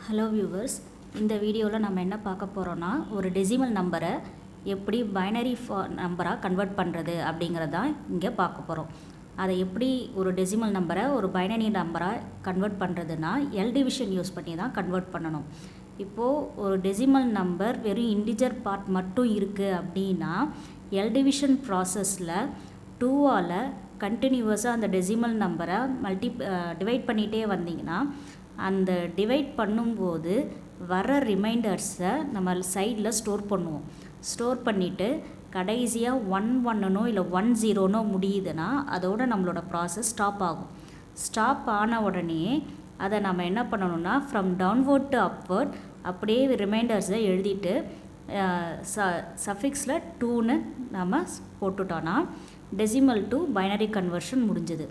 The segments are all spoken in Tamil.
ஹலோ வியூவர்ஸ், இந்த வீடியோவில் நம்ம என்ன பார்க்க போகிறோன்னா ஒரு டெசிமல் நம்பரை எப்படி பைனரி நம்பராக கன்வெர்ட் பண்ணுறது அப்படிங்கிறதான் இங்கே பார்க்க போகிறோம். அதை எப்படி ஒரு டெசிமல் நம்பரை ஒரு பைனரி நம்பராக கன்வெர்ட் பண்ணுறதுன்னா எல் டிவிஷன் யூஸ் பண்ணி தான் கன்வெர்ட் பண்ணணும். இப்போது ஒரு டெசிமல் நம்பர் வெறும் இன்டிஜர் பார்ட் மட்டும் இருக்குது அப்படின்னா எல் டிவிஷன் ப்ராசஸில் 2ஆல் கண்டினியூவஸாக அந்த டெசிமல் நம்பரை டிவைட் பண்ணிகிட்டே வந்தீங்கன்னா அந்த டிவைட் பண்ணும்போது வர ரிமைண்டர்ஸை நம்ம சைடில் ஸ்டோர் பண்ணுவோம். ஸ்டோர் பண்ணிவிட்டு கடைசியாக 1-1 இல்லை 1-0 முடியுதுன்னா அதோட நம்மளோட ப்ராசஸ் ஸ்டாப் ஆகும். ஸ்டாப் ஆன உடனே அதை நம்ம என்ன பண்ணணும்னா ஃப்ரம் டவுன்வர்ட் டு அப்வர்ட் அப்படியே ரிமைண்டர்ஸை எழுதிட்டு சஃபிக்ஸில் 2ன்னு நம்ம போட்டுட்டோன்னா டெசிமல் டு பைனரி கன்வர்ஷன் முடிஞ்சுது.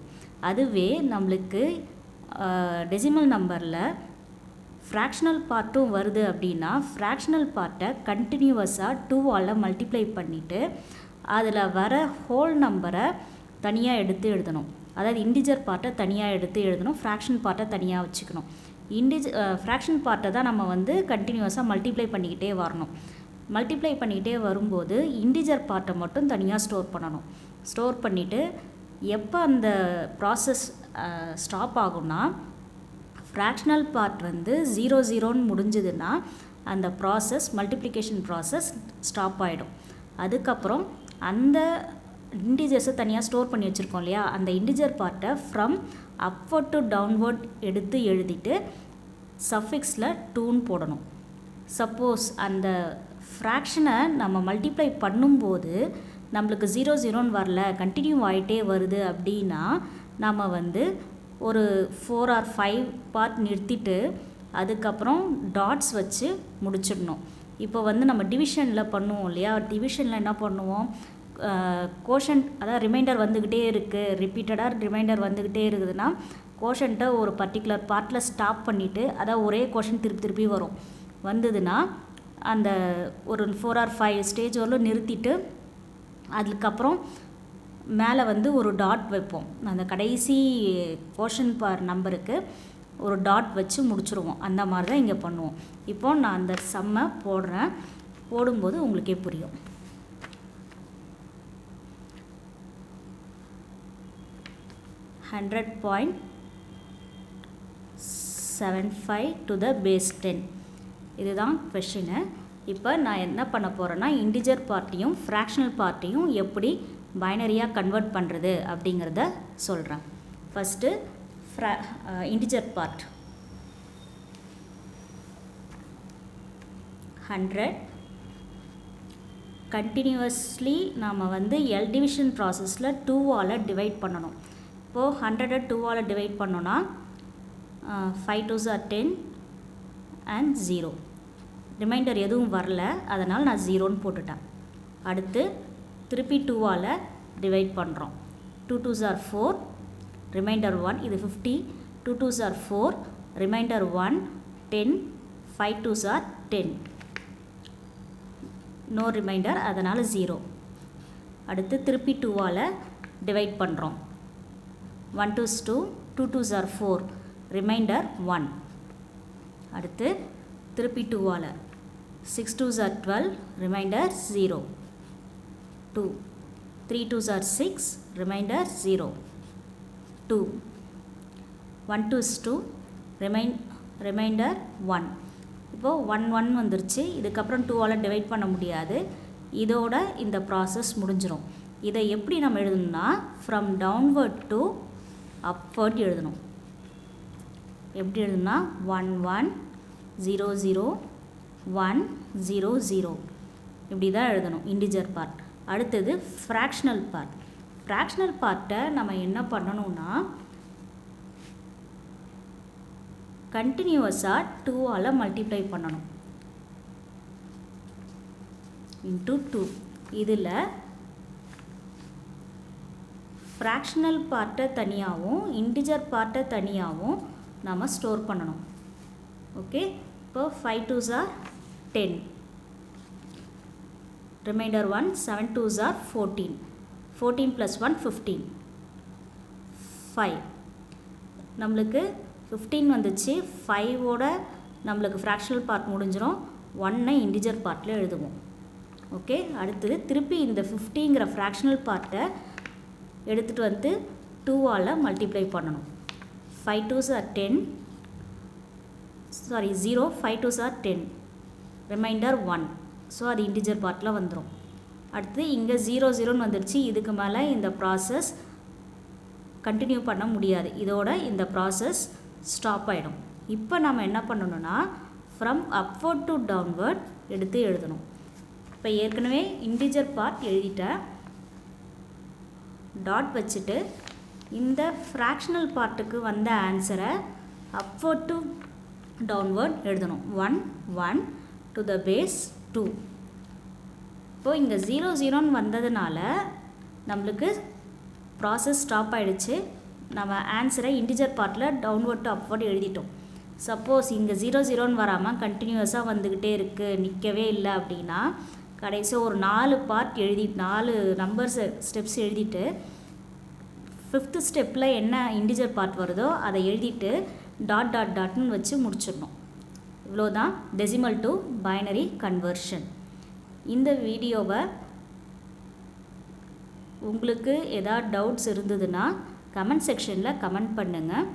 அதுவே நம்மளுக்கு டெசிமல் நம்பரில் ஃப்ராக்ஷனல் பார்ட்டும் வருது அப்படின்னா ஃப்ராக்ஷனல் பார்ட்டை கண்டினியூவஸாக 2ஆல் மல்டிப்ளை பண்ணிவிட்டு அதில் வர ஹோல் நம்பரை தனியாக எடுத்து எழுதணும். அதாவது இன்டிஜர் பார்ட்டை தனியாக எடுத்து எழுதணும், ஃப்ராக்ஷன் பார்ட்டை தனியாக வச்சுக்கணும். ஃப்ராக்ஷன் பார்ட்டை தான் நம்ம கண்டினியூவஸாக மல்டிப்ளை பண்ணிக்கிட்டே வரணும். மல்டிப்ளை பண்ணிக்கிட்டே வரும்போது இன்டிஜர் பார்ட்டை மட்டும் தனியாக ஸ்டோர் பண்ணணும். ஸ்டோர் பண்ணிவிட்டு எப்போ அந்த ப்ராசஸ் ஸ்டாப் ஆகும்னா ஃப்ராக்ஷனல் பார்ட் 0-0 முடிஞ்சதுன்னா அந்த ப்ராசஸ் மல்டிப்ளிகேஷன் ப்ராசஸ் ஸ்டாப் ஆகிடும். அதுக்கப்புறம் அந்த இன்டிஜர்ஸை தனியாக ஸ்டோர் பண்ணி வச்சுருக்கோம் இல்லையா, அந்த இன்டிஜர் பார்ட்டை ஃப்ரம் அப்வர்ட் டு டவுன்வர்ட் எடுத்து எழுதிட்டு சஃபிக்ஸில் 2ன்னு போடணும். சப்போஸ் அந்த ஃப்ராக்ஷனை நம்ம மல்டிப்ளை பண்ணும்போது நம்மளுக்கு 0-0 வரல, கண்டினியூ ஆகிட்டே வருது அப்படின்னா நம்ம ஒரு 4 or 5 பார்ட் நிறுத்திட்டு அதுக்கப்புறம் டாட்ஸ் வச்சு முடிச்சிடணும். இப்போ நம்ம டிவிஷனில் பண்ணுவோம் இல்லையா, டிவிஷனில் என்ன பண்ணுவோம், கோஷன்ட் அதாவது ரிமைண்டர் வந்துக்கிட்டே இருக்குது, ரிப்பீட்டடாக ரிமைண்டர் வந்துக்கிட்டே இருக்குதுன்னா கோஷன்ட்டை ஒரு பர்டிகுலர் பார்ட்டில் ஸ்டாப் பண்ணிவிட்டு அதாவது ஒரே கோஷன் திருப்பி வந்ததுன்னா அந்த ஒரு 4 or 5 ஸ்டேஜ் வரலும் நிறுத்திட்டு அதுக்கப்புறம் மேலே ஒரு டாட் வைப்போம். அந்த கடைசி கோஷன் நம்பருக்கு ஒரு டாட் வச்சு முடிச்சுருவோம். அந்த மாதிரி தான் இங்கே பண்ணுவோம். இப்போது நான் அந்த சம்மை போடுறேன், போடும்போது உங்களுக்கே புரியும். $100.75 to the base 10 இதுதான் கொஷினு. இப்போ நான் என்ன பண்ண போகிறேன்னா இன்டிஜர் பார்ட்டையும் ஃப்ராக்ஷனல் பார்ட்டையும் எப்படி பைனரியாக கன்வெர்ட் பண்ணுறது அப்படிங்கிறத சொல்கிறேன். ஃபஸ்ட்டு இன்டிஜர் பார்ட் 100 கண்டினியூவஸ்லி நாம் எல் டிவிஷன் ப்ராசஸில் 2ஆல் டிவைட் பண்ணணும். இப்போது 100 2ஆல் டிவைட் பண்ணோன்னா 5 2s are 10 and 0. ரிமைண்டர் எதுவும் வரல, அதனால் நான் 0ன்னு போட்டுட்டேன். அடுத்து திருப்பி 2ஆல் டிவைட் பண்ணுறோம். 2 2s are 4, ரிமைண்டர் 1, இது 50. 2 2s are 4, reminder 1, 10, 5 2s are 10, no reminder, அதனால் 0. அடுத்து திருப்பி 2ஆல் டிவைட் பண்ணுறோம். 1 2s 2, 2 2s are 4, ரிமைண்டர் 1. அடுத்து திருப்பி 2ஆல் 6 2s are 12, reminder 0. 2 3 2s are 6, reminder 0. 2 1 2s 2, reminder 1. இப்போது 1 1 வந்துருச்சு. இதுக்கப்புறம் 2ஆல் டிவைட் பண்ண முடியாது. இதோட இந்த ப்ராசஸ் முடிஞ்சிடும். இதை எப்படி நம்ம எழுதணும்னா ஃப்ரம் டவுன்வர்ட் டு அப்வர்ட் எழுதணும். எப்படி எழுதணும்னா 1 1 0 0 1 0 0 இப்படி தான் எழுதணும் இன்டிஜர் பார்ட். அடுத்தது ஃப்ராக்ஷனல் பார்ட். ஃப்ராக்ஷனல் பார்ட்டை நம்ம என்ன பண்ணணும்னா கண்டினியூவஸாக 2ஆல் மல்டிப்ளை பண்ணணும் இன்ட்டு 2. இதில் ஃப்ராக்ஷனல் பார்ட்டை தனியாகவும் இன்டிஜர் பார்ட்டை தனியாகவும் நம்ம ஸ்டோர் பண்ணணும். ஓகே, இப்போ 5 2s are 10, reminder 1, 7 2s are 14, 14 plus 1 15, 5. நம்மளுக்கு 15 வந்துச்சு. 5ஓட நம்மளுக்கு ஃப்ராக்ஷனல் பார்ட் முடிஞ்சிடும். 1 இன்டிஜர் பார்ட்டில் எழுதுவோம். ஓகே, அடுத்தது திருப்பி இந்த 50ங்கிற ஃப்ராக்ஷனல் பார்ட்டை எடுத்துகிட்டு வந்து 2ஆல் மல்டிப்ளை பண்ணணும். 5 2s are 10, sorry 0, 5 2s are 10, reminder 1. So அது இன்டிஜர் பார்ட்டில் வந்துடும். அடுத்து இங்கே 0 0ன்னு வந்துடுச்சு. இதுக்கு மேலே இந்த ப்ராசஸ் கண்டினியூ பண்ண முடியாது. இதோட இந்த ப்ராசஸ் ஸ்டாப் ஆகிடும். இப்போ நம்ம என்ன பண்ணணும்னா ஃப்ரம் அப்வர்ட் டு டவுன்வர்ட் எடுத்து எழுதணும். இப்போ ஏற்கனவே இன்டிஜர் பார்ட் எழுதிட்டேன். டாட் வச்சுட்டு இந்த ஃப்ராக்ஷனல் பார்ட்டுக்கு வந்த ஆன்சரை அப்வர்ட் டு டவுன்வர்ட் எழுதணும். 1 1 டு த பேஸ் 2. இப்போது இங்கே 0 0ன்னு வந்ததுனால நம்மளுக்கு ப்ராசஸ் ஸ்டாப் ஆகிடுச்சு. நம்ம ஆன்சரை இன்டிஜர் பார்ட்டில் டவுன்வர்ட் டு அப்வர்ட் எழுதிட்டோம். சப்போஸ் இங்கே 0 0ன்னு வராமல் கண்டினியூஸாக வந்துக்கிட்டே இருக்குது, நிற்கவே இல்லை அப்படின்னா கடைசியாக ஒரு 4 பார்ட் 4 நம்பர்ஸ் ஸ்டெப்ஸ் எழுதிட்டு 5th ஸ்டெப்பில் என்ன இன்டிஜர் பார்ட் வருதோ அதை எழுதிட்டு டாட் டாட் டாட்னு வச்சு முடிச்சிடணும். இவ்வளோதான் டெசிமல் டு பைனரி கன்வர்ஷன். இந்த வீடியோவை உங்களுக்கு ஏதாவது டவுட்ஸ் இருந்ததுன்னா கமெண்ட் செக்ஷனில் கமெண்ட் பண்ணுங்கள்.